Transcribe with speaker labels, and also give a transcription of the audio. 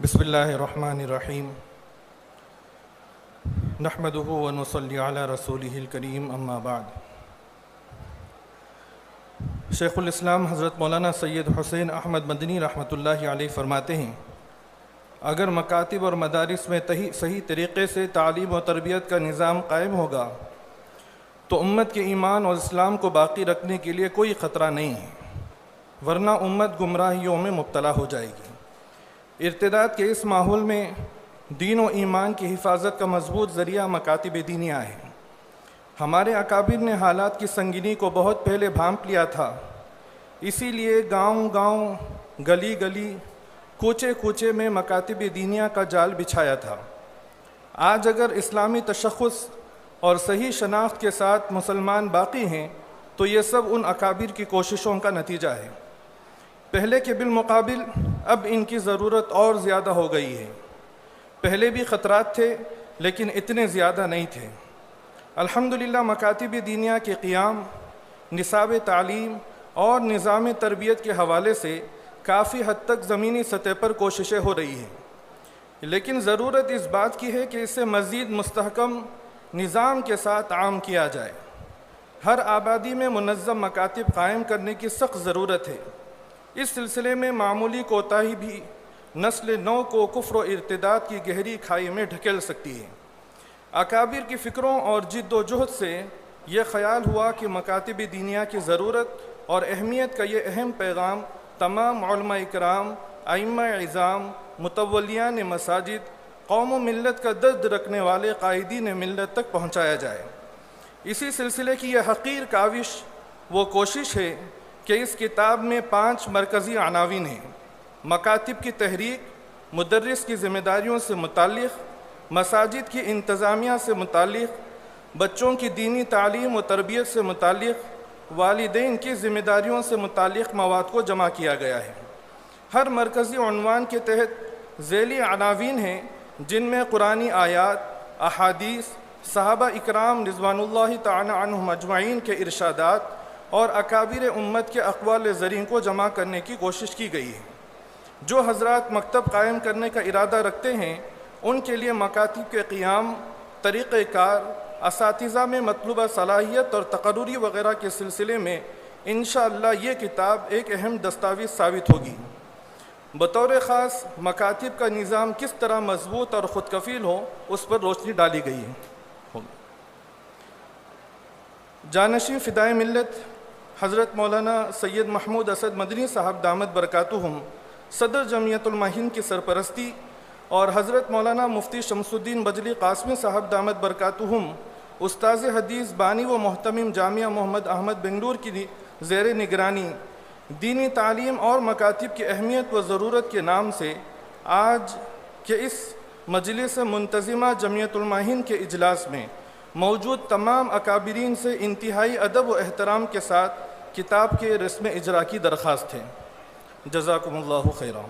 Speaker 1: بسم اللہ الرحمن الرحیم نحمدہ ونصلی علی رسولہ الکریم اما بعد۔ شیخ الاسلام حضرت مولانا سید حسین احمد مدنی رحمۃ اللہ علیہ فرماتے ہیں، اگر مکاتب اور مدارس میں صحیح طریقے سے تعلیم و تربیت کا نظام قائم ہوگا تو امت کے ایمان اور اسلام کو باقی رکھنے کے لیے کوئی خطرہ نہیں ہے، ورنہ امت گمراہیوں میں مبتلا ہو جائے گی۔ ارتداد کے اس ماحول میں دین و ایمان کی حفاظت کا مضبوط ذریعہ مکاتب دینیہ ہے۔ ہمارے اکابر نے حالات کی سنگینی کو بہت پہلے بھانپ لیا تھا، اسی لیے گاؤں گاؤں، گلی گلی، کوچے کوچے میں مکاتب دینیہ کا جال بچھایا تھا۔ آج اگر اسلامی تشخص اور صحیح شناخت کے ساتھ مسلمان باقی ہیں تو یہ سب ان اکابر کی کوششوں کا نتیجہ ہے۔ پہلے کے بالمقابل اب ان کی ضرورت اور زیادہ ہو گئی ہے۔ پہلے بھی خطرات تھے لیکن اتنے زیادہ نہیں تھے۔ الحمدللہ مکاتب دینیہ کے قیام، نصاب تعلیم اور نظام تربیت کے حوالے سے کافی حد تک زمینی سطح پر کوششیں ہو رہی ہیں، لیکن ضرورت اس بات کی ہے کہ اسے مزید مستحکم نظام کے ساتھ عام کیا جائے۔ ہر آبادی میں منظم مکاتب قائم کرنے کی سخت ضرورت ہے۔ اس سلسلے میں معمولی کوتاہی بھی نسل نو کو کفر و ارتداد کی گہری کھائی میں ڈھکیل سکتی ہے۔ اکابر کی فکروں اور جد و جہد سے یہ خیال ہوا کہ مکاتب دینیہ کی ضرورت اور اہمیت کا یہ اہم پیغام تمام علماء اکرام، ائمہ اعظام، متولیان مساجد، قوم و ملت کا درد رکھنے والے قائدین ملت تک پہنچایا جائے۔ اسی سلسلے کی یہ حقیر کاوش وہ کوشش ہے کہ اس کتاب میں 5 مرکزی عناوین ہیں: مکاتب کی تحریک، مدرس کی ذمہ داریوں سے متعلق، مساجد کی انتظامیہ سے متعلق، بچوں کی دینی تعلیم و تربیت سے متعلق، والدین کی ذمہ داریوں سے متعلق مواد کو جمع کیا گیا ہے۔ ہر مرکزی عنوان کے تحت ذیلی عناوین ہیں جن میں قرآنی آیات، احادیث، صحابہ اکرام رضوان اللہ تعالی عنہم اجمعین کے ارشادات اور اکابر امت کے اقوال زرین کو جمع کرنے کی کوشش کی گئی ہے۔ جو حضرات مکتب قائم کرنے کا ارادہ رکھتے ہیں ان کے لیے مکاتب کے قیام، طریقہ کار، اساتذہ میں مطلوبہ صلاحیت اور تقرری وغیرہ کے سلسلے میں انشاءاللہ یہ کتاب ایک اہم دستاویز ثابت ہوگی۔ بطور خاص مکاتب کا نظام کس طرح مضبوط اور خود کفیل ہو اس پر روشنی ڈالی گئی ہے۔ جانشین فدائے ملت حضرت مولانا سید محمود اسد مدنی صاحب دامت برکاتہم صدر جمعیت علماء ہند کی سرپرستی اور حضرت مولانا مفتی شمس الدین بجلی قاسمی صاحب دامت برکاتہم استاذ حدیث بانی و محتمم جامعہ محمد احمد بنگلور کی زیر نگرانی دینی تعلیم اور مکاتب کی اہمیت و ضرورت کے نام سے آج کے اس مجلس منتظمہ جمعیت علماء ہند کے اجلاس میں موجود تمام اکابرین سے انتہائی ادب و احترام کے ساتھ کتاب کے رسم اجرا کی درخواست ہے۔ جزاکم اللہ خیرا۔